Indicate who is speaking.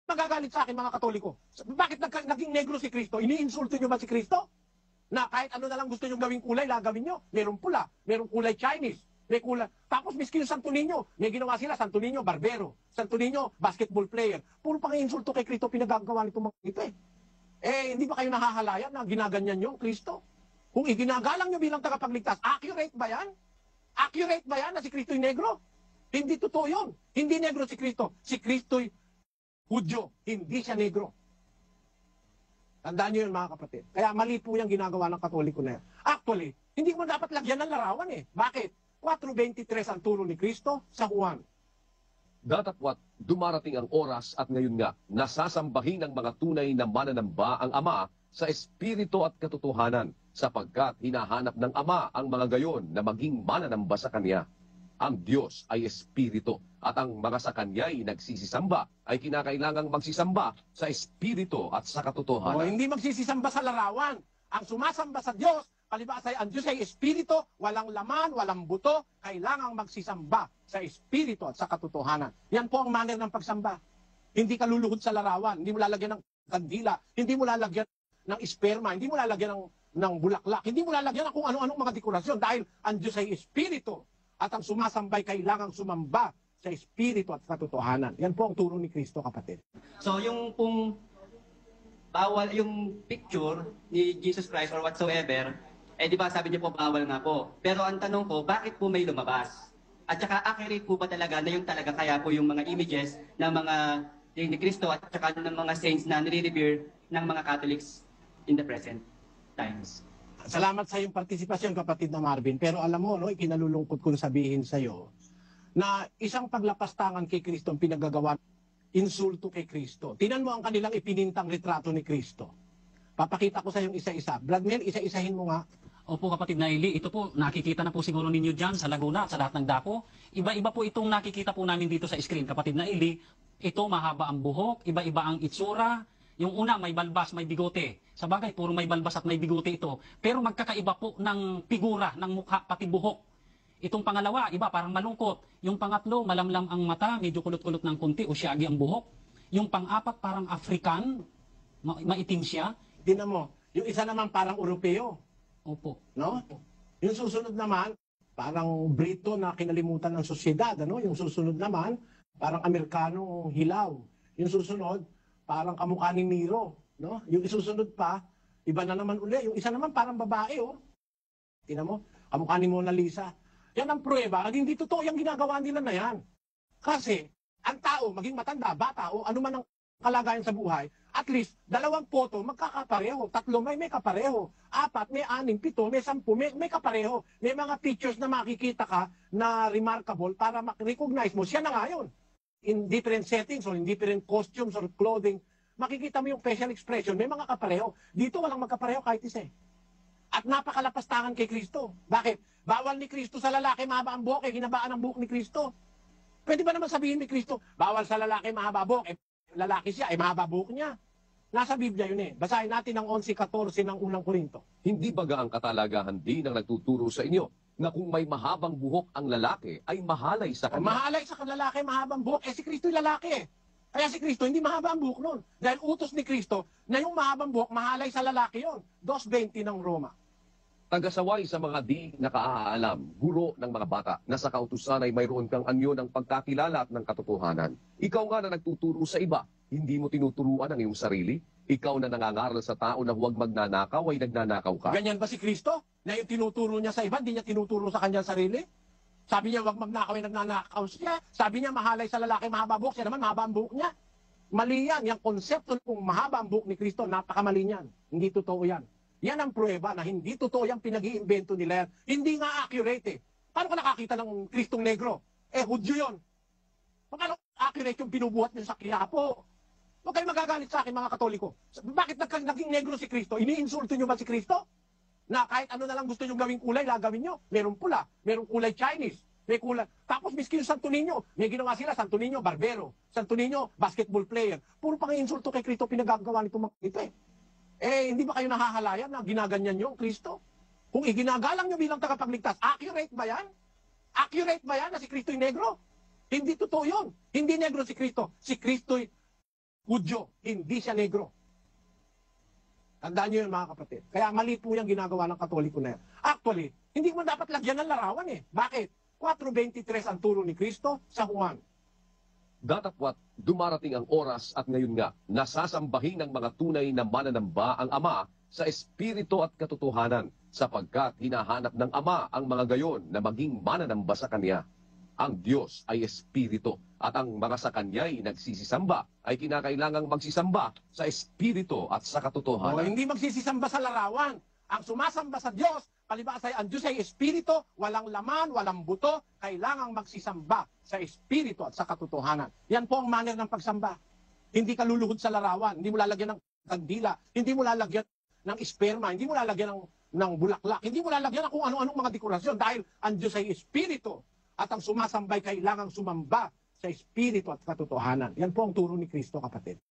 Speaker 1: Magagalit sa akin mga Katoliko. Bakit naging negro si Kristo? Iniinsulto nyo ba si Kristo? Na kahit ano na lang gusto nyo gawing kulay, gagawin nyo. Merong pula, merong kulay Chinese, may kulay. Tapos miski yung Santo Niño, may ginawa sila, Santo Niño, barbero. Santo Niño, basketball player. Puro pang insulto kay Kristo pinagagawa nitong mga ito eh. Hindi ba kayo nahahalayan na ginaganyan nyo Kristo? Kung iginagalang nyo bilang tagapagligtas, accurate ba yan? Accurate ba yan na si Kristo'y negro? Hindi totoo yun. Hindi negro si Kristo. Si Kristo'y Hudyo, hindi siya negro. Tandaan nyo yun mga kapatid. Kaya mali po yung ginagawa ng Katoliko na yan. Actually, hindi mo dapat lagyan ng larawan eh. Bakit? 4:23 ang turo ni Kristo sa Juan.
Speaker 2: Datapwat, dumarating ang oras at ngayon nga, nasasambahin ng mga tunay na mananamba ang Ama sa Espiritu at katotohanan, sapagkat hinahanap ng Ama ang mga gayon na maging mananamba sa Kanya. Ang Diyos ay Espiritu at ang mga sa Kanya'y nagsisisamba ay kinakailangang magsisamba sa Espiritu at sa katotohanan.
Speaker 1: Hindi magsisisamba sa larawan. Ang sumasamba sa Diyos, palibhasa ang Diyos ay Espiritu, walang laman, walang buto, kailangang magsisamba sa Espiritu at sa katotohanan. Yan po ang manner ng pagsamba. Hindi ka luluhod sa larawan, hindi mo lalagyan ng kandila, hindi mo lalagyan ng esperma, hindi mo lalagyan ng bulaklak, hindi mo lalagyan ng kung ano-anong mga dekorasyon dahil ang Diyos ay Espiritu. At ang sumasambay kailangang sumamba sa Espiritu at katotohanan. Yan po ang turo ni Kristo, kapatid.
Speaker 3: So yung pong bawal yung picture ni Jesus Christ or whatsoever, di ba sabi niyo po bawal nga po. Pero ang tanong ko, bakit po may lumabas? At saka accurate po ba talaga na yung talaga kaya po yung mga images ng mga ni Kristo at saka ng mga saints na nire-revere ng mga Catholics in the present times?
Speaker 1: Salamat sa iyong partisipasyon, kapatid na Marvin. Pero alam mo, no, ikinalulungkot kong sabihin sa iyo na isang paglapastangan kay Kristo ang pinagagawa, insulto kay Kristo. Tingnan mo ang kanilang ipinintang retrato ni Kristo. Papakita ko sa iyong isa-isa. Vladimir, isa-isahin mo nga.
Speaker 4: Opo kapatid na Eli, ito po nakikita na po siguro ninyo dyan sa Laguna at sa lahat ng dako. Iba-iba po itong nakikita po namin dito sa screen, kapatid na Eli. Ito mahaba ang buhok, iba-iba ang itsura. Yung una may balbas, may bigote. Sa bagay, puro may balbas at may bigote ito. Pero magkakaiba po ng figura, ng mukha, pati buhok. Itong pangalawa, iba, parang malungkot. Yung pangatlo, malamlam ang mata, medyo kulot-kulot ng kunti, o syagi ang buhok. Yung pang-apat, parang African, maitim siya.
Speaker 1: Tingnan mo, yung isa naman parang Europeo.
Speaker 4: Opo.
Speaker 1: No? Yung susunod naman, parang Brito na kinalimutan ng sosyedad. Ano? Yung susunod naman, parang Amerikanong hilaw. Yung susunod, parang kamukha ni Nero. No? Yung isusunod pa, iba na naman uli. Yung isa naman parang babae. Oh. Tingnan mo, kamukha ni Mona Lisa. Yan ang pruweba. Hindi totoo yung ginagawa nila na yan. Kasi, ang tao, maging matanda, bata, o ano man ang kalagayan sa buhay, at least, 2 photo, magkakapareho. 3 may kapareho. 4, may 6, 7, may 10, may kapareho. May mga pictures na makikita ka na remarkable para ma-recognize mo. Siya na nga yun. In different settings or in different costumes or clothing, makikita mo yung facial expression. May mga kapareho. Dito walang magkapareho kahit isa eh. At napakalapastangan kay Kristo. Bakit? Bawal ni Kristo sa lalaki mahaba ang buhok, hinabaan ang buhok ni Kristo. Pwede ba naman sabihin ni Kristo, bawal sa lalaki mahaba buhok, lalaki siya, mahaba buhok niya. Nasa Biblia yun eh. Basahin natin ang 11:14 ng unang Korinto.
Speaker 2: Hindi baga ang katalagahan din ang nagtuturo sa inyo na kung may mahabang buhok ang lalaki ay mahalay sa kanya?
Speaker 1: Mahalay sa lalaki, mahabang buhok. Si Kristo yung lalaki eh. Kaya si Kristo, hindi mahaba ang buhok nun. Dahil utos ni Kristo na yung mahabang buhok, mahalay sa lalaki yon. 2:20 ng Roma.
Speaker 2: Tagasaway sa mga di nakaalam, guro ng mga bata, na sa kautusan ay mayroon kang anyo ng pagkakilala at ng katotohanan. Ikaw nga na nagtuturo sa iba, hindi mo tinuturuan ang iyong sarili? Ikaw na nangangaral sa tao na huwag magnanakaw ay nagnanakaw ka?
Speaker 1: Ganyan ba si Kristo? Na yung tinuturo niya sa iba, hindi niya tinuturo sa kanyang sarili? Sabi niya, huwag magnakaw ay nagnanakaw siya. Sabi niya, mahalay sa lalaki, mahaba buhok. Siya naman, mahaba ang buhok niya. Mali yan. Yung konsepto kung mahaba ang buhok ni Kristo, napakamali niyan. Hindi totoo yan. Yan ang pruweba na hindi totoo yung pinag-iimbento nila yan. Hindi nga accurate eh. Paano ka nakakita ng Kristong negro? Hudyo yun. Paano accurate yung binubuhat niya sa Quiapo? Huwag kayo magagalit sa akin mga Katoliko. Bakit naging negro si Kristo? Iniinsulto niyo ba si Kristo? Na kahit ano na lang gusto niyo gawing kulay, gagawin niyo. Merong pula, merong kulay Chinese, may kulay. Tapos miski yung Santo Niño, may ginawa sila, Santo Niño, barbero. Santo Niño, basketball player. Puro pang insulto kay Kristo pinagagawa nito mga ito eh. Hindi ba kayo nahahalayan na ginaganyan niyo ang Kristo? Kung iginagalang niyo bilang tagapagligtas, accurate ba yan? Accurate ba yan na si Kristo'y negro? Hindi totoo yun. Hindi negro si Kristo. Si Kristo'y Hudyo, hindi siya negro. Tandaan niyo yun mga kapatid. Kaya mali po yung ginagawa ng Katoliko na yan. Actually, hindi mo dapat lagyan ng larawan eh. Bakit? 4:23 ang turo ni Kristo sa Juan.
Speaker 2: Datapwat dumarating ang oras at ngayon nga nasasambahin ng mga tunay na mananamba ang Ama sa espiritu at katotohanan sapagkat hinahanap ng Ama ang mga gayon na maging mananamba sa Kanya. Ang Diyos ay espiritu at ang mga sa Kanya'y nagsisisamba ay kinakailangang magsisamba sa espiritu at sa
Speaker 1: O,
Speaker 2: katotohanan.
Speaker 1: hindi magsisisamba sa larawan. Ang sumasamba sa Diyos, palibhasa ay ang Diyos ay espiritu, walang laman, walang buto, kailangang magsisamba sa espiritu at sa katotohanan. Yan po ang manner ng pagsamba. Hindi ka luluhod sa larawan, hindi mo lalagyan ng kandila, hindi mo lalagyan ng esperma, hindi mo lalagyan ng bulaklak, hindi mo lalagyan ng kung ano-anong mga dekorasyon dahil ang Diyos ay espiritu at ang sumasambay kailangang sumamba sa espiritu at katotohanan. Yan po ang turo ni Kristo, kapatid.